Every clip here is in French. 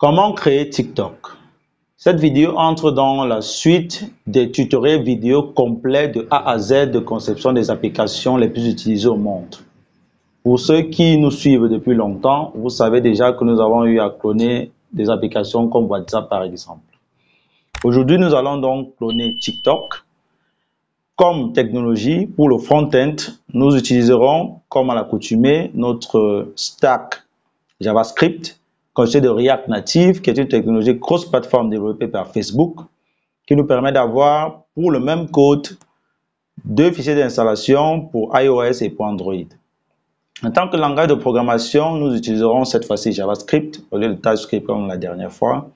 Comment créer TikTok? Cette vidéo entre dans la suite des tutoriels vidéo complets de A à Z de conception des applications les plus utilisées au monde. Pour ceux qui nous suivent depuis longtemps, vous savez déjà que nous avons eu à cloner des applications comme WhatsApp par exemple. Aujourd'hui, nous allons donc cloner TikTok. Comme technologie, pour le front-end, nous utiliserons, comme à l'accoutumée, notre stack JavaScript constitué de React Native, qui est une technologie cross-platform développée par Facebook, qui nous permet d'avoir, pour le même code, deux fichiers d'installation pour iOS et pour Android. En tant que langage de programmation, nous utiliserons cette fois-ci JavaScript au lieu de TypeScript comme la dernière fois,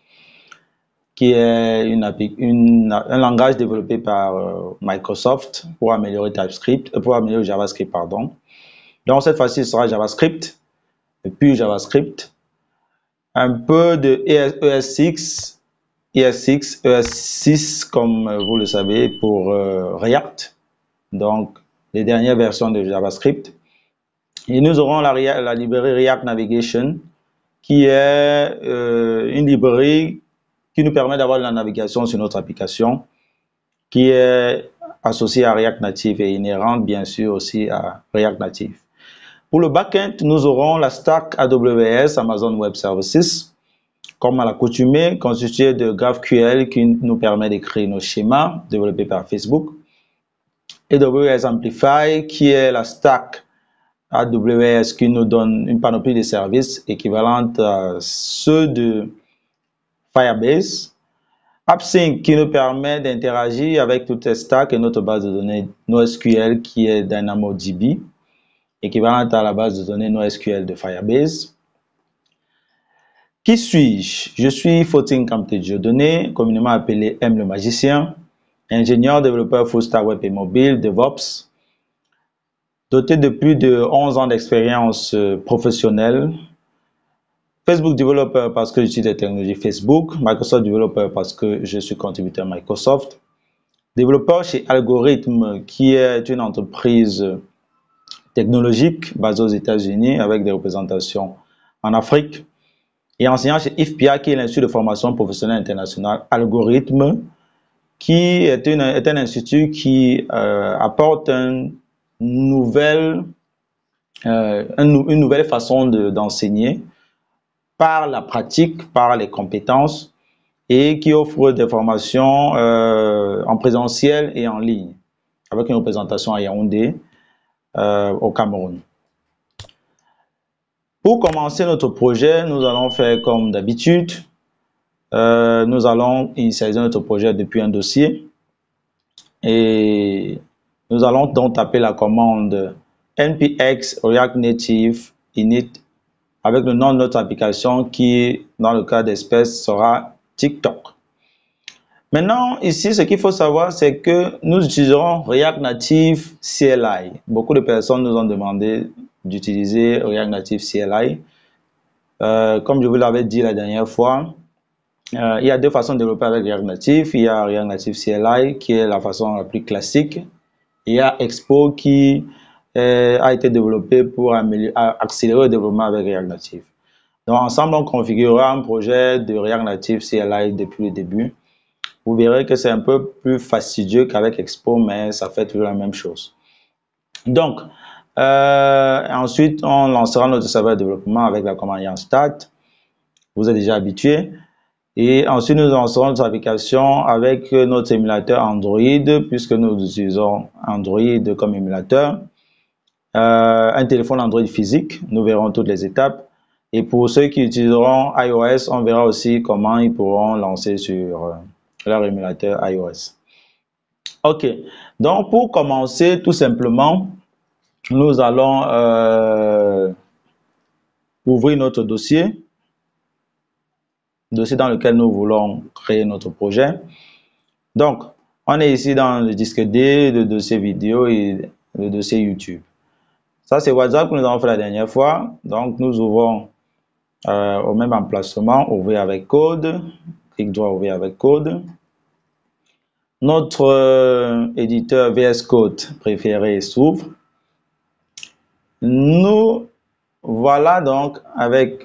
qui est un langage développé par Microsoft pour améliorer JavaScript, pardon. Donc cette fois-ci, ce sera JavaScript, et puis JavaScript, un peu de ES6, ES6 comme vous le savez pour React, donc les dernières versions de JavaScript. Et nous aurons la librairie React Navigation, qui est une librairie qui nous permet d'avoir de la navigation sur notre application, qui est associée à React Native et inhérente bien sûr aussi à React Native. Pour le backend, nous aurons la stack AWS, Amazon Web Services, comme à l'accoutumée, constituée de GraphQL qui nous permet de créer nos schémas développés par Facebook, et AWS Amplify qui est la stack AWS qui nous donne une panoplie de services équivalente à ceux de Firebase, AppSync qui nous permet d'interagir avec toutes les stacks et notre base de données NoSQL qui est DynamoDB, équivalente à la base de données NoSQL de Firebase. Qui suis-je? Je suis Fotin Kamte-Dieudonné, communément appelé M le magicien, ingénieur, développeur full stack web et mobile, DevOps, doté de plus de 11 ans d'expérience professionnelle. Facebook Developer parce que j'utilise les technologies Facebook, Microsoft Developer parce que je suis contributeur Microsoft, développeur chez Algorithme qui est une entreprise technologique basée aux États-Unis avec des représentations en Afrique, et enseignant chez IFPIA qui est l'Institut de formation professionnelle internationale Algorithme, qui est un institut qui apporte une nouvelle façon d'enseigner par la pratique, par les compétences, et qui offre des formations en présentiel et en ligne, avec une représentation à Yaoundé, au Cameroun. Pour commencer notre projet, nous allons faire comme d'habitude. Nous allons initialiser notre projet depuis un dossier et nous allons donc taper la commande npx React Native init avec le nom de notre application qui, dans le cas d'espèce, sera TikTok. Maintenant, ici, ce qu'il faut savoir, c'est que nous utiliserons React Native CLI. Beaucoup de personnes nous ont demandé d'utiliser React Native CLI. Comme je vous l'avais dit la dernière fois, il y a deux façons de développer avec React Native. Il y a React Native CLI qui est la façon la plus classique. Il y a Expo qui a été développé pour accélérer le développement avec React Native. Donc ensemble, on configurera un projet de React Native CLI depuis le début. Vous verrez que c'est un peu plus fastidieux qu'avec Expo, mais ça fait toujours la même chose. Donc, ensuite, on lancera notre serveur de développement avec la commande start. Vous êtes déjà habitué. Et ensuite, nous lancerons notre application avec notre émulateur Android, puisque nous utilisons Android comme émulateur. Un téléphone Android physique, nous verrons toutes les étapes. Et pour ceux qui utiliseront iOS, on verra aussi comment ils pourront lancer sur leur émulateur iOS. Ok, donc pour commencer, tout simplement, nous allons ouvrir notre dossier dans lequel nous voulons créer notre projet. Donc, on est ici dans le disque D, le dossier vidéo et le dossier YouTube. Ça, c'est WhatsApp que nous avons fait la dernière fois. Donc, nous ouvrons au même emplacement, ouvrir avec code, clic droit, ouvrir avec code. Notre éditeur VS Code préféré s'ouvre. Nous voilà donc avec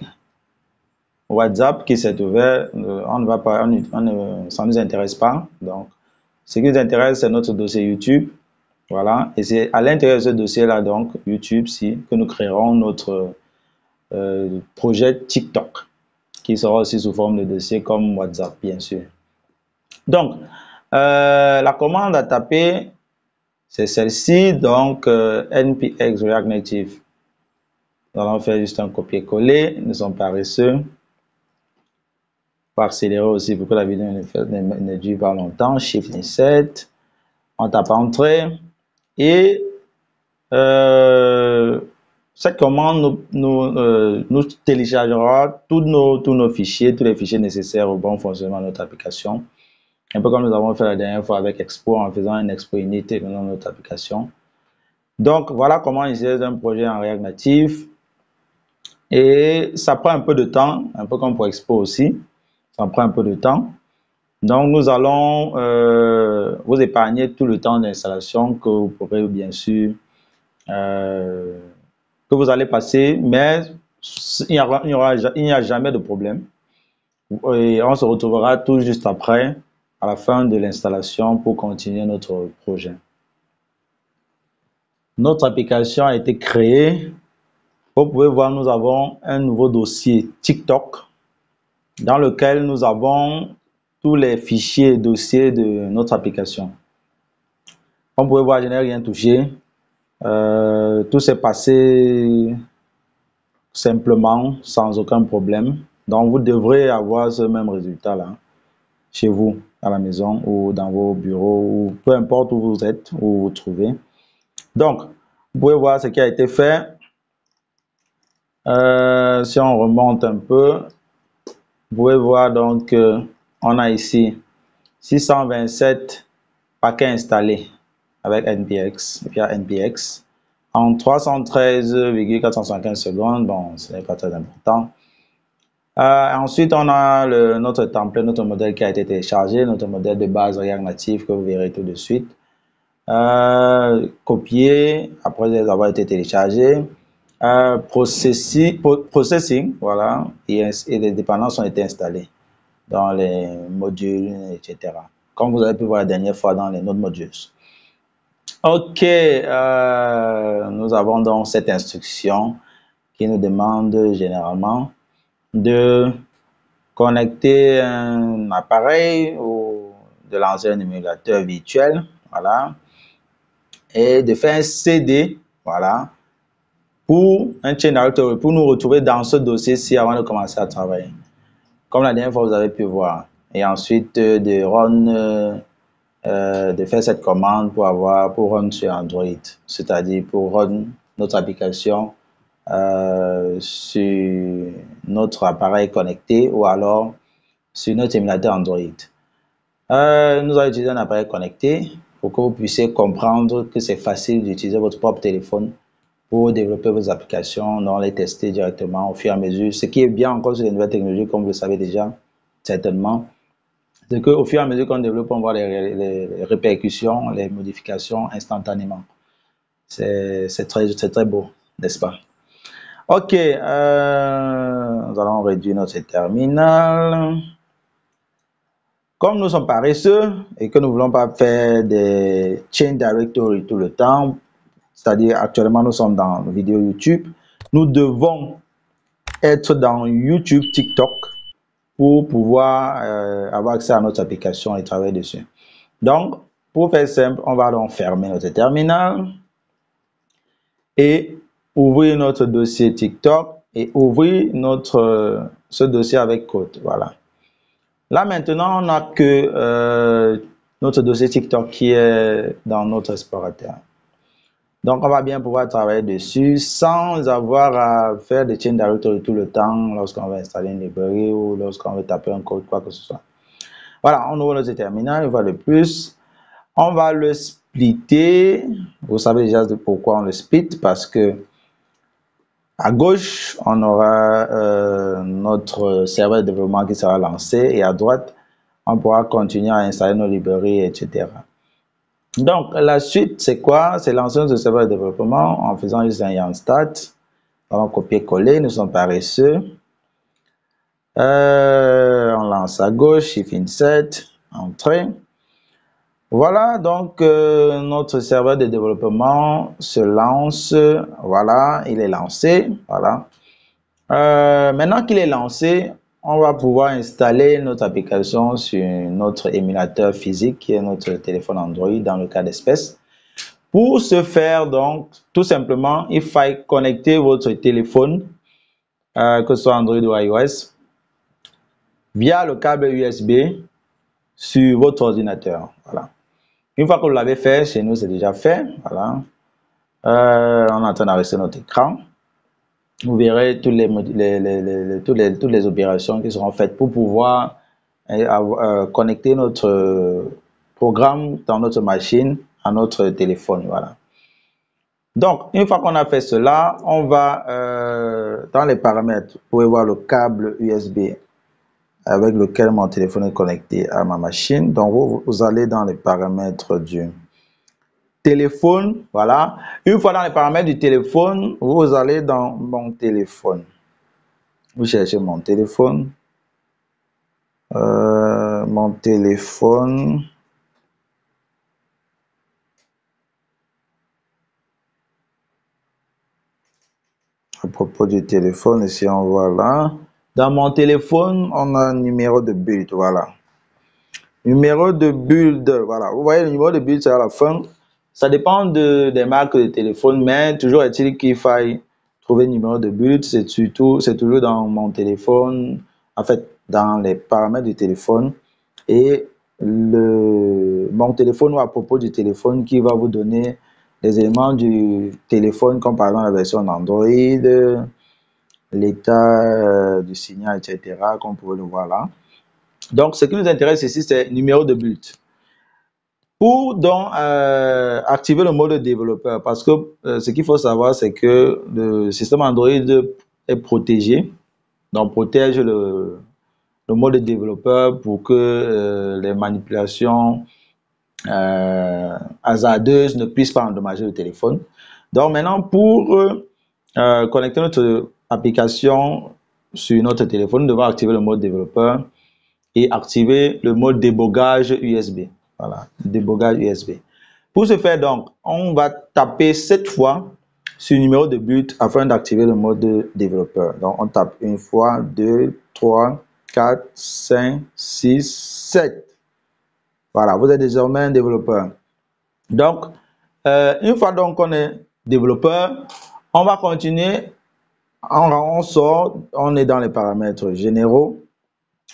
WhatsApp qui s'est ouvert, on ne va pas, ça ne nous intéresse pas. Donc, ce qui nous intéresse, c'est notre dossier YouTube. Voilà. Et c'est à l'intérieur de ce dossier-là, donc, YouTube, que nous créerons notre projet TikTok, qui sera aussi sous forme de dossier comme WhatsApp, bien sûr. Donc, la commande à taper, c'est celle-ci, donc npx React Native. Nous allons faire juste un copier-coller, nous sommes paresseux. Pour accélérer aussi pour que la vidéo ne dure pas longtemps, Shift Insert, on tape Entrée et cette commande nous téléchargera tous nos fichiers, tous les fichiers nécessaires au bon fonctionnement de notre application. Un peu comme nous avons fait la dernière fois avec Expo en faisant un Expo init dans notre application. Donc voilà comment initialiser un projet en React Native. Et ça prend un peu de temps, un peu comme pour Expo aussi. Ça prend un peu de temps. Donc nous allons vous épargner tout le temps d'installation que vous pourrez bien sûr que vous allez passer, mais il n'y a jamais de problème. Et on se retrouvera tout juste après, à la fin de l'installation, pour continuer notre projet. Notre application a été créée. Vous pouvez voir, nous avons un nouveau dossier TikTok dans lequel nous avons tous les fichiers et dossiers de notre application. Comme vous pouvez voir, je n'ai rien touché. Tout s'est passé simplement, sans aucun problème. Donc, vous devrez avoir ce même résultat là, chez vous, à la maison ou dans vos bureaux, ou peu importe où vous êtes, où vous vous trouvez. Donc, vous pouvez voir ce qui a été fait. Si on remonte un peu, vous pouvez voir donc on a ici 627 paquets installés avec NPX, via NPX en 313,475 secondes. Bon, ce n'est pas très important. Ensuite, on a notre template, notre modèle qui a été téléchargé, notre modèle de base React Native que vous verrez tout de suite. Copié après avoir été téléchargé. Processing, voilà, et les dépendances ont été installées dans les modules, etc. Comme vous avez pu voir la dernière fois dans les Node Modules. Ok, nous avons donc cette instruction qui nous demande généralement de connecter un appareil ou de lancer un émulateur virtuel, voilà, et de faire un CD, voilà, pour un chain directory, pour nous retrouver dans ce dossier-ci avant de commencer à travailler. Comme la dernière fois, vous avez pu voir. Et ensuite, de run, de faire cette commande pour run sur Android, c'est-à-dire pour run notre application sur notre appareil connecté ou alors sur notre émulateur Android. Nous allons utiliser un appareil connecté pour que vous puissiez comprendre que c'est facile d'utiliser votre propre téléphone pour développer vos applications, dans les tester directement au fur et à mesure. Ce qui est bien encore sur les nouvelles technologies, comme vous le savez déjà, certainement, c'est qu'au fur et à mesure qu'on développe, on voit les répercussions, les modifications instantanément. C'est très beau, n'est-ce pas? Ok, nous allons réduire notre terminal. Comme nous sommes paresseux et que nous ne voulons pas faire des chain directory tout le temps, c'est-à-dire actuellement nous sommes dans la vidéo YouTube, nous devons être dans YouTube, TikTok pour pouvoir avoir accès à notre application et travailler dessus. Donc, pour faire simple, on va donc fermer notre terminal et ouvrir notre dossier TikTok et ouvrir ce dossier avec code. Voilà. Là maintenant, on n'a que notre dossier TikTok qui est dans notre explorateur. Donc, on va bien pouvoir travailler dessus sans avoir à faire des chain directory tout le temps lorsqu'on va installer une librairie ou lorsqu'on veut taper un code, quoi que ce soit. Voilà, on ouvre notre terminal, une fois de plus. On va le splitter. Vous savez déjà pourquoi on le split, parce que à gauche, on aura notre serveur de développement qui sera lancé et à droite, on pourra continuer à installer nos librairies, etc. Donc, la suite, c'est quoi? C'est lancer notre serveur de développement en faisant juste un yarn start. On va copier-coller, nous sommes paresseux. On lance à gauche, Shift Insert, Entrée. Voilà, donc notre serveur de développement se lance. Voilà, il est lancé. Voilà. Maintenant qu'il est lancé, on va pouvoir installer notre application sur notre émulateur physique qui est notre téléphone Android dans le cas d'espèce. Pour ce faire, donc, tout simplement, il faut connecter votre téléphone, que ce soit Android ou iOS, via le câble USB sur votre ordinateur. Voilà. Une fois que vous l'avez fait, chez nous c'est déjà fait. Voilà. On est en train d'enregistrer notre écran. Vous verrez toutes les opérations qui seront faites pour pouvoir connecter notre programme dans notre machine à notre téléphone. Voilà. Donc, une fois qu'on a fait cela, on va dans les paramètres, vous pouvez voir le câble USB avec lequel mon téléphone est connecté à ma machine. Donc, vous allez dans les paramètres du téléphone. Voilà. Une fois dans les paramètres du téléphone, vous allez dans mon téléphone. Vous cherchez mon téléphone. Mon téléphone. À propos du téléphone, ici on voit là. Dans mon téléphone, on a un numéro de build. Voilà. Numéro de build. Voilà. Vous voyez, le numéro de build, c'est à la fin. Ça dépend des marques de téléphone, mais toujours est-il qu'il faille trouver le numéro de build. C'est toujours dans mon téléphone, en fait, dans les paramètres du téléphone. Et mon téléphone ou à propos du téléphone qui va vous donner les éléments du téléphone, comme par exemple la version Android, l'état du signal, etc., comme vous pouvez le voir là. Donc, ce qui nous intéresse ici, c'est le numéro de build. Pour donc activer le mode développeur, parce que ce qu'il faut savoir, c'est que le système Android est protégé, donc protège le mode développeur pour que les manipulations hasardeuses ne puissent pas endommager le téléphone. Donc maintenant, pour connecter notre application sur notre téléphone, nous devons activer le mode développeur et activer le mode débogage USB. Voilà, débogage USB. Pour ce faire, donc, on va taper 7 fois sur le numéro de but afin d'activer le mode développeur. Donc, on tape une fois, 2, 3, 4, 5, 6, 7. Voilà, vous êtes désormais un développeur. Donc, une fois donc qu'on est développeur, on va continuer. On sort, on est dans les paramètres généraux.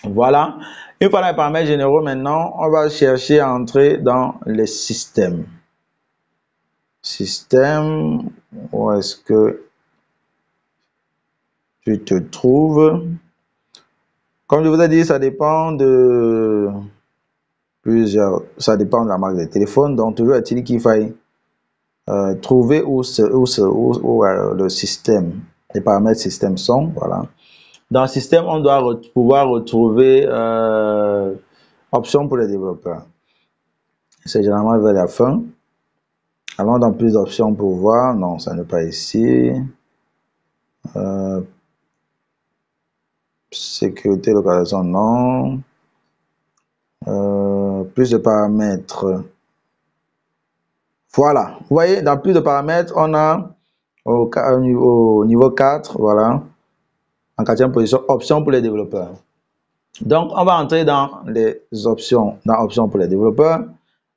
Voilà. Une fois dans les paramètres généraux, maintenant, on va chercher à entrer dans les systèmes. Système, où est-ce que tu te trouves? Comme je vous ai dit, ça dépend de plusieurs, ça dépend de la marque de téléphone. Donc, toujours est-il qu'il faille trouver où le système, les paramètres système sont. Voilà. Dans le système, on doit pouvoir retrouver options pour les développeurs. C'est généralement vers la fin. Allons dans plus d'options pour voir. Non, ça n'est pas ici. Sécurité, localisation, non. Plus de paramètres. Voilà. Vous voyez, dans plus de paramètres, on a au niveau 4, voilà. En 4e position, options pour les développeurs. Donc, on va entrer dans les options, dans options pour les développeurs.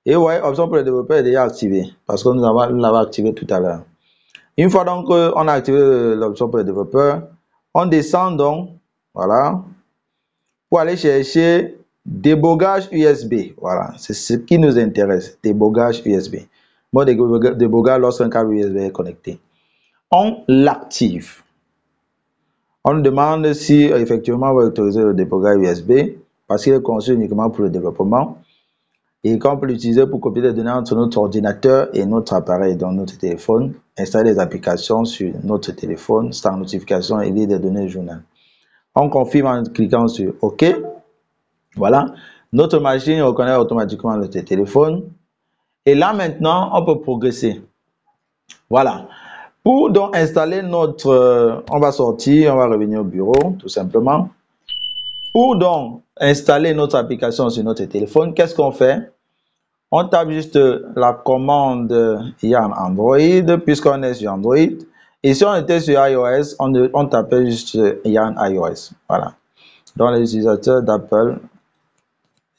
Et ouais, option pour les développeurs est déjà activée parce que nous l'avons activé tout à l'heure. Une fois donc on a activé l'option pour les développeurs, on descend donc, voilà, pour aller chercher débogage USB. Voilà, c'est ce qui nous intéresse, débogage USB. Mode débogage lorsqu'un câble USB est connecté. On l'active. On nous demande si effectivement on va autoriser le débogage USB parce qu'il est conçu uniquement pour le développement. Et qu'on peut l'utiliser pour copier les données entre notre ordinateur et notre appareil, donc notre téléphone, installer des applications sur notre téléphone, sans notification et lire des données journal. On confirme en cliquant sur OK. Voilà. Notre machine reconnaît automatiquement notre téléphone. Et là maintenant, on peut progresser. Voilà. Pour donc installer notre... on va sortir, on va revenir au bureau, tout simplement. Pour donc installer notre application sur notre téléphone, qu'est-ce qu'on fait? On tape juste la commande Yarn Android, puisqu'on est sur Android. Et si on était sur iOS, on tapait juste Yarn iOS. Voilà. Donc les utilisateurs d'Apple,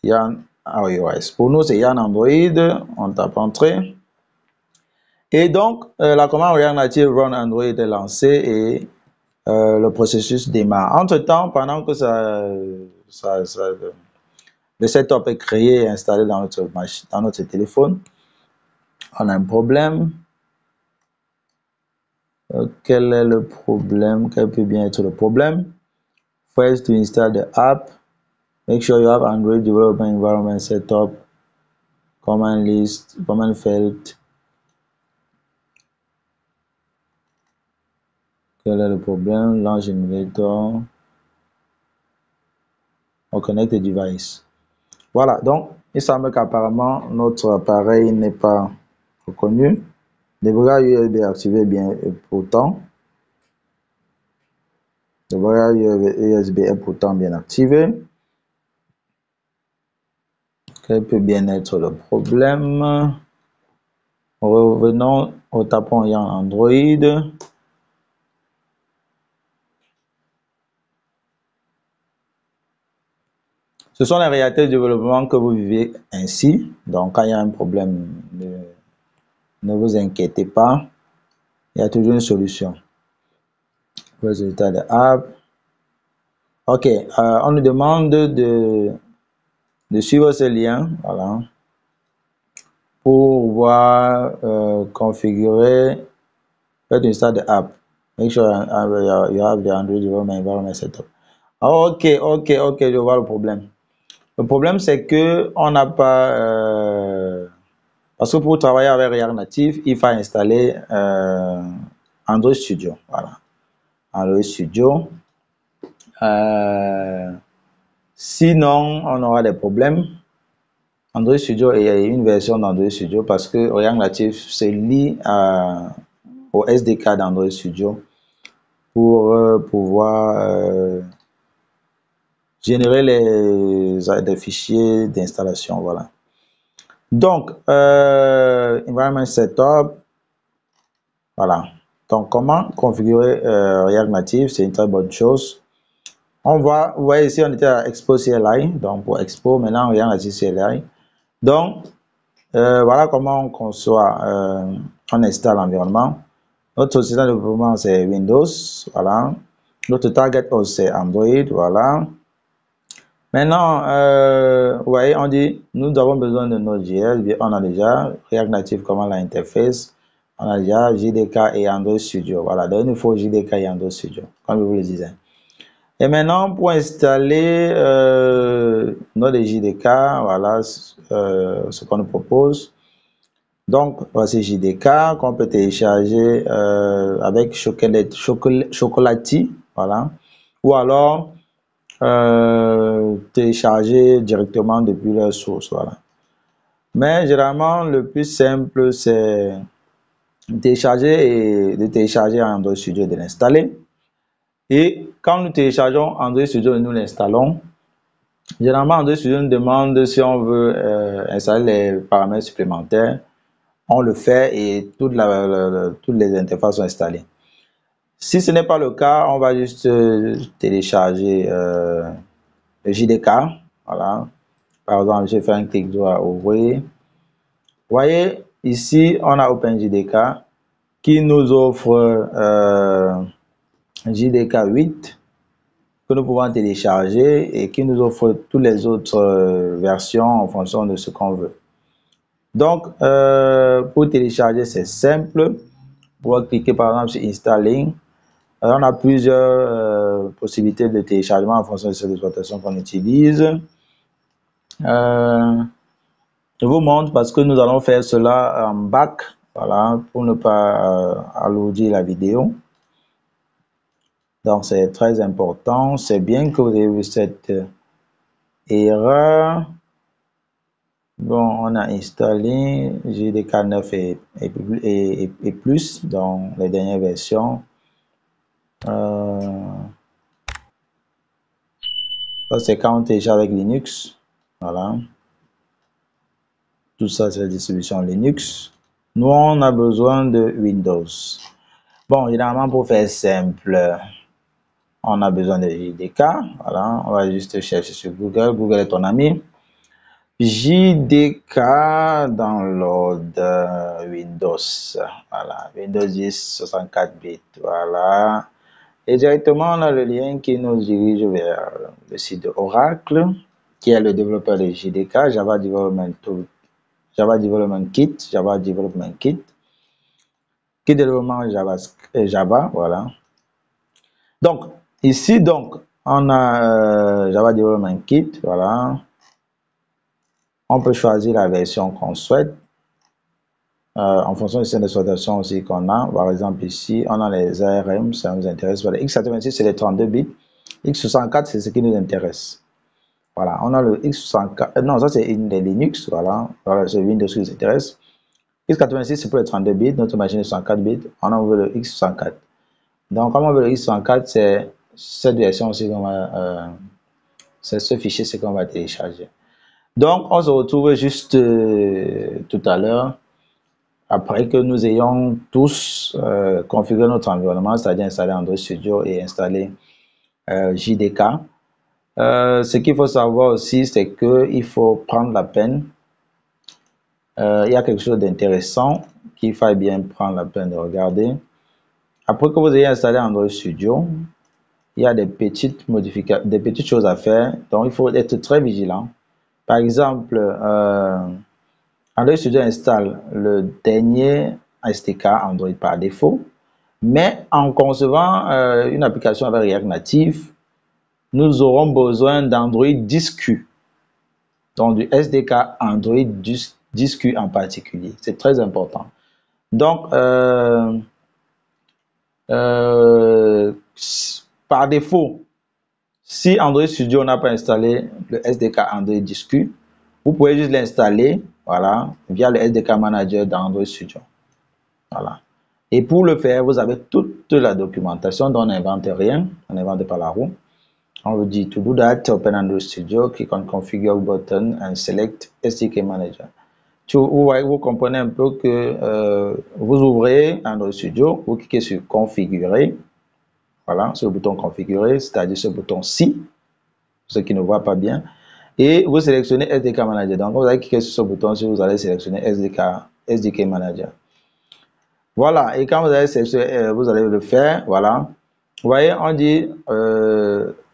Yarn iOS. Pour nous, c'est Yarn Android. On tape Entrée. Et donc, la commande React Native Run Android est lancée et le processus démarre. Entre-temps, pendant que le setup est créé et installé dans notre téléphone, on a un problème. Quel est le problème? Quel peut bien être le problème? First, to install the app. Make sure you have Android development environment set up. Command list, command felt. Quel est le problème? Launch emulator. On connecte le device. Voilà, donc il semble qu'apparemment notre appareil n'est pas reconnu. Le bras USB activé bien et pourtant. Le bras USB est pourtant bien activé. Quel peut bien être le problème? Revenons au tapon Yarn Android. Ce sont les réalités de développement que vous vivez ainsi. Donc, quand il y a un problème, ne vous inquiétez pas. Il y a toujours une solution. Résultat de app. OK. On nous demande de suivre ce lien. Voilà. Pour voir configurer the start the app. Make sure you have the Android development environment setup. OK, je vois le problème. Le problème, c'est que on n'a pas parce que pour travailler avec React Native, il faut installer Android Studio. Voilà, Android Studio. Sinon, on aura des problèmes. Android Studio est une version d'Android Studio parce que React Native se lie au SDK d'Android Studio pour pouvoir générer des fichiers d'installation. Voilà. Donc, environment setup. Voilà. Donc, comment configurer React Native? C'est une très bonne chose. On voit, vous voyez ici, on était à Expo CLI. Donc, pour Expo, maintenant, React Native CLI. Donc, voilà comment on conçoit, on installe l'environnement. Notre système de développement, c'est Windows. Voilà. Notre target host, c'est Android. Voilà. Maintenant, vous voyez, on dit, nous avons besoin de Node.js. On a déjà React Native, comment l'interface. On a déjà JDK et Android Studio. Voilà, donc il nous faut JDK et Android Studio, comme je vous le disais. Et maintenant, pour installer Node et JDK, voilà ce qu'on nous propose. Donc, voici JDK qu'on peut télécharger avec Chocolati, voilà. Ou alors, télécharger directement depuis leur source, voilà. Mais généralement, le plus simple, c'est de télécharger Android Studio et de l'installer. Et quand nous téléchargeons Android Studio et nous l'installons, généralement Android Studio nous demande si on veut installer les paramètres supplémentaires. On le fait et toutes les interfaces sont installées. Si ce n'est pas le cas, on va juste télécharger le JDK. Voilà. Par exemple, je fais un clic droit ouvrir. Vous voyez, ici, on a OpenJDK qui nous offre JDK 8 que nous pouvons télécharger et qui nous offre toutes les autres versions en fonction de ce qu'on veut. Donc, pour télécharger, c'est simple. Pour cliquer par exemple sur Installing, on a plusieurs possibilités de téléchargement en fonction de cette exploitation qu'on utilise. Je vous montre parce que nous allons faire cela en back, voilà, pour ne pas alourdir la vidéo. Donc, c'est très important. C'est bien que vous ayez vu cette erreur. Bon, on a installé JDK 9 et plus dans les dernières versions. Ça, c'est quand on télécharge avec Linux. Voilà. Tout ça, c'est la distribution Linux. Nous, on a besoin de Windows. Bon, évidemment, pour faire simple, on a besoin de JDK. Voilà, on va juste chercher sur Google. Google est ton ami. JDK download Windows. Voilà, Windows 10 64 bits. Voilà. Et directement, on a le lien qui nous dirige vers le site de Oracle, qui est le développeur de JDK, Java Development Kit, Kit développement Java, voilà. Donc, ici, donc, on a Java Development Kit, voilà. On peut choisir la version qu'on souhaite, en fonction du système d'exploitation aussi qu'on a. Par exemple, ici, on a les ARM, ça nous intéresse. Voilà. x86, c'est les 32 bits. x64, c'est ce qui nous intéresse. Voilà, on a le x64, non, ça c'est une des Linux, voilà, voilà c'est Windows qui nous intéresse. x86, c'est pour les 32 bits, notre machine est 64 bits, on veut le x64. Donc, comme on veut le x64, c'est cette version aussi qu'on va, c'est ce fichier, c'est qu'on va télécharger. Donc, on se retrouve juste tout à l'heure, après que nous ayons tous configuré notre environnement, c'est-à-dire installé Android Studio et installé JDK. Ce qu'il faut savoir aussi, c'est qu'il faut prendre la peine. Il y a quelque chose d'intéressant qu'il faille bien prendre la peine de regarder. Après que vous ayez installé Android Studio, il y a des petites modifications, des petites choses à faire. Donc, il faut être très vigilant. Par exemple, Android Studio installe le dernier SDK Android par défaut. Mais en concevant une application avec React Native, nous aurons besoin d'Android 10Q. Donc, du SDK Android 10Q en particulier. C'est très important. Donc, par défaut, si Android Studio n'a pas installé le SDK Android 10Q, vous pouvez juste l'installer, voilà, via le SDK Manager d'Android Studio. Voilà. Et pour le faire, vous avez toute la documentation dont on n'invente rien, on n'invente pas la roue. On vous dit to do that, open Android Studio, click on configure button and select SDK Manager. Vous comprenez un peu que vous ouvrez Android Studio, vous cliquez sur configurer, voilà, sur le bouton configurer, c'est-à-dire ce bouton-ci, ceux qui ne voient pas bien, et vous sélectionnez SDK Manager. Donc, vous allez cliquer sur ce bouton-ci, vous allez sélectionner SDK Manager. Voilà, et quand vous allez sélectionner, vous allez le faire, voilà. Vous voyez, on dit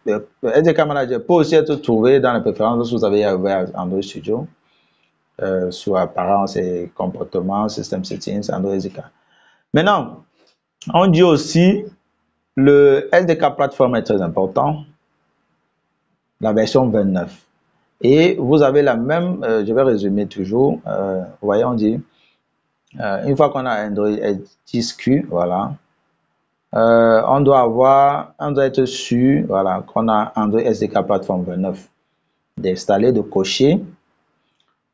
le SDK Manager peut aussi être trouvé dans les préférences lorsque vous avez ouvert Android Studio. Sur apparence et comportement, system settings, Android SDK. Maintenant, on dit aussi le SDK Platform est très important, la version 29. Et vous avez la même, je vais résumer toujours, vous voyez, on dit, une fois qu'on a Android 10Q, voilà, on doit être sûr, voilà, qu'on a Android SDK Platform 29 d'installer, de cocher,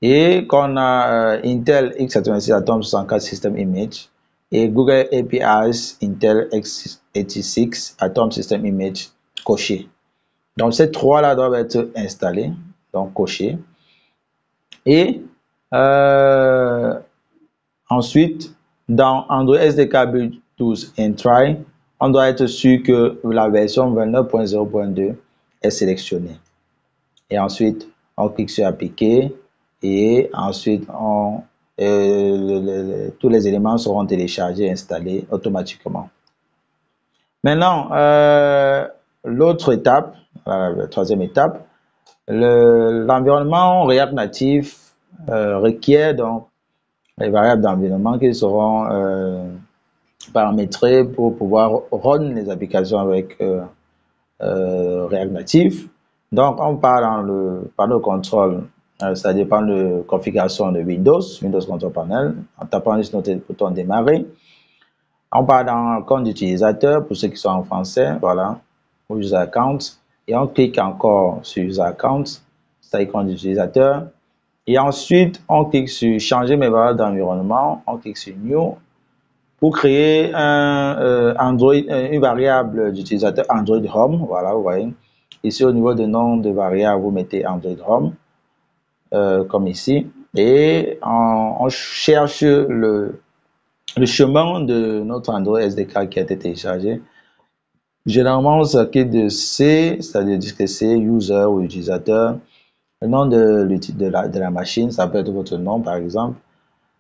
et qu'on a Intel x86 Atom 64 System Image et Google APIs Intel x86 Atom System Image coché. Donc ces trois-là doivent être installés, donc cochés. Et ensuite, dans Android SDK Build 12 and Try, on doit être sûr que la version 29.0.2 est sélectionnée. Et ensuite, on clique sur Appliquer. Et ensuite, tous les éléments seront téléchargés et installés automatiquement. Maintenant, l'autre étape, la troisième étape, l'environnement React Native requiert donc les variables d'environnement qui seront paramétrées pour pouvoir run les applications avec React Native. Donc, on part dans le panneau contrôle. Ça dépend de configuration de Windows Control Panel, en tapant sur notre bouton démarrer. On part dans le compte d'utilisateur pour ceux qui sont en français, voilà, ou user account, et on clique encore sur user account, c'est-à-dire compte d'utilisateur, et ensuite on clique sur changer mes variables d'environnement, on clique sur new pour créer une variable d'utilisateur Android Home, voilà, vous voyez. Ici, au niveau de nom de variable, vous mettez Android Home, comme ici. Et on cherche le chemin de notre Android SDK qui a été téléchargé. Généralement, ça quitte de C, c'est-à-dire disque C, user ou utilisateur. Le nom de la machine, ça peut être votre nom, par exemple.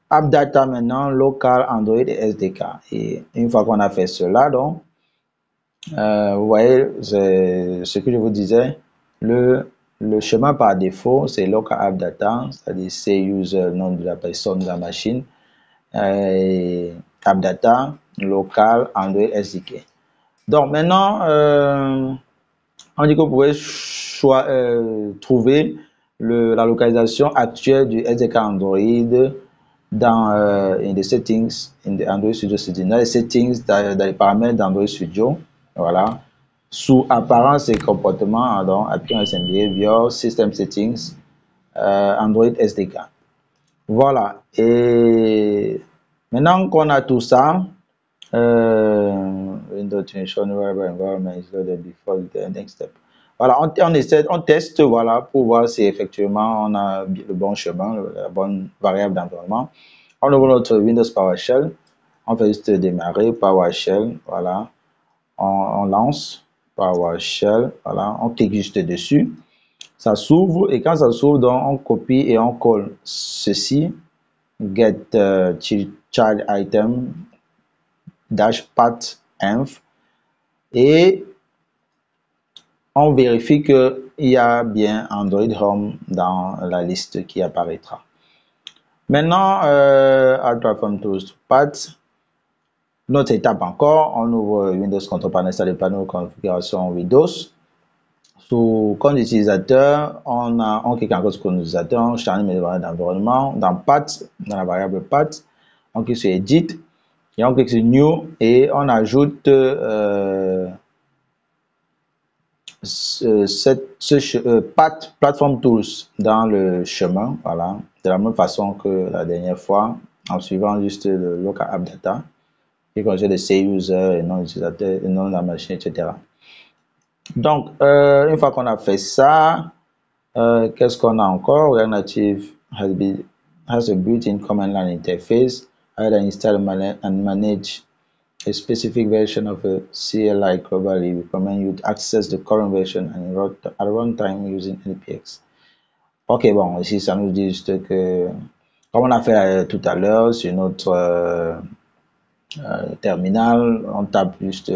AppData maintenant, local, Android et SDK. Et une fois qu'on a fait cela, donc, vous voyez, c'est ce que je vous disais, le chemin par défaut, c'est local AppData, c'est-à-dire c'est user, nom de la personne de la machine, et AppData, local, Android, SDK. Donc maintenant, on dit que vous pouvez trouver la localisation actuelle du SDK Android dans in the settings, in the Android Studio Setting. Dans les settings, dans les paramètres d'Android Studio, voilà, sous apparence et comportement, donc appearance and behavior, system settings, Android SDK. Voilà, et maintenant qu'on a tout ça, Windows to ensure environment is loaded before the next step. Voilà, on teste, voilà, pour voir si effectivement on a le bon chemin, la bonne variable d'environnement. On ouvre notre Windows PowerShell, on fait juste démarrer PowerShell, voilà, on lance PowerShell, voilà, on clique juste dessus, ça s'ouvre et quand ça s'ouvre, donc on copie et on colle ceci, get child item -path env et on vérifie qu'il y a bien Android Home dans la liste qui apparaîtra. Maintenant, Add Platform Tools Path, notre étape encore, on ouvre Windows Control Panel, c'est le panneau de configuration Windows. Sous compte utilisateur, on clique encore sur compte utilisateur, on change mes variables d'environnement, dans Path, dans la variable Path, on clique sur Edit, et on clique sur New, et on ajoute Path Platform Tools dans le chemin, voilà, de la même façon que la dernière fois, en suivant juste le local app data, qui contient le C user et non utilisateur et non la machine, etc. Donc, une fois qu'on a fait ça, qu'est-ce qu'on a encore? React Native has a built-in command line interface. Either install and manage a specific version of a CLI globally. We recommend you to access the current version and at runtime using NPX. Ok, bon, ici ça nous dit juste que, comme on a fait tout à l'heure sur notre terminal, on tape juste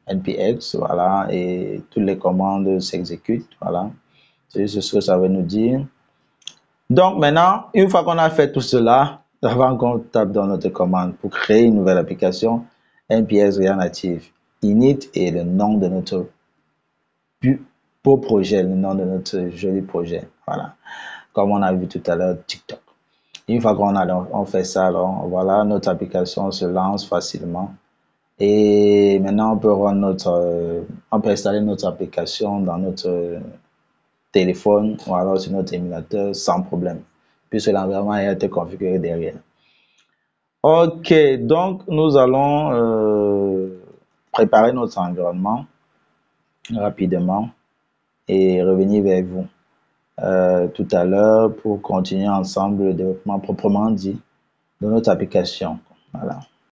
NPX, voilà, et toutes les commandes s'exécutent, voilà. C'est ce que ça veut nous dire. Donc maintenant, une fois qu'on a fait tout cela, avant qu'on tape dans notre commande pour créer une nouvelle application, NPX React Native init et le nom de notre beau projet, le nom de notre joli projet, voilà, comme on a vu tout à l'heure, TikTok. Une fois qu'on fait ça, alors voilà, notre application se lance facilement. Et maintenant, on peut installer notre application dans notre téléphone ou alors sur notre émulateur sans problème, puisque l'environnement a été configuré derrière. Ok, donc nous allons préparer notre environnement rapidement et revenir vers vous tout à l'heure pour continuer ensemble le développement proprement dit de notre application. Voilà.